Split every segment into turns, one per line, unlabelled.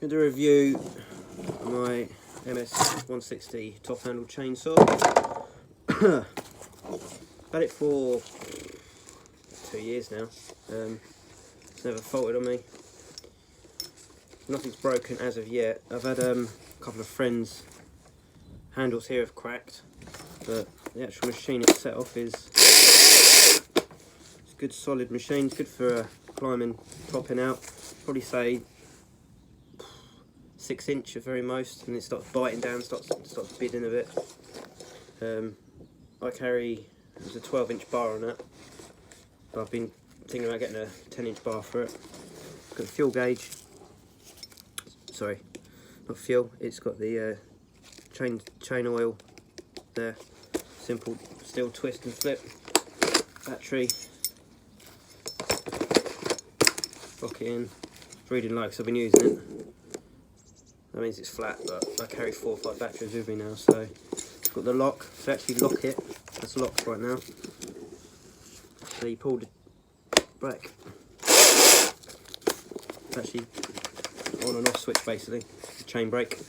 Going to review my MS-160 top handle chainsaw. Had it for 2 years now. It's never faulted on me. Nothing's broken as of yet. I've had a couple of friends' handles here have cracked, but the actual machine itself is it's a good solid machine. It's good for climbing, topping out. Probably say 6 inch at very most, and it starts biting down, starts bidding a bit. I carry, there's a 12-inch bar on that, but I've been thinking about getting a 10-inch bar for it. Got the fuel gauge, sorry, not fuel, it's got the chain oil there, simple Stihl twist and flip, battery, lock it in, it's reading low because I've been using it. That means it's flat, but I carry 4 or 5 batteries with me now, so it's got the lock. To actually lock it, it's locked right now. So you pull the brake. It's actually on and off switch basically, the chain brake.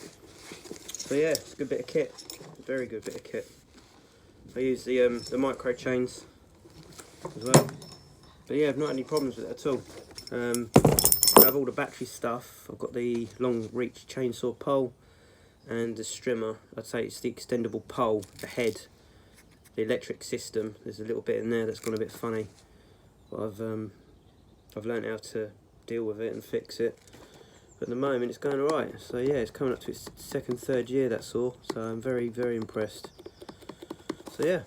So yeah, it's a good bit of kit, a very good bit of kit. I use the micro chains as well, but yeah, I've not had any problems with it at all. I have all the battery stuff. I've got the long reach chainsaw pole and the strimmer. I'd say it's the extendable pole, the head, the electric system. There's a little bit in there that's gone a bit funny, but I've learned how to deal with it and fix it. But at the moment it's going alright. So yeah, it's coming up to its second, third year, that saw. So I'm very, very impressed. So yeah.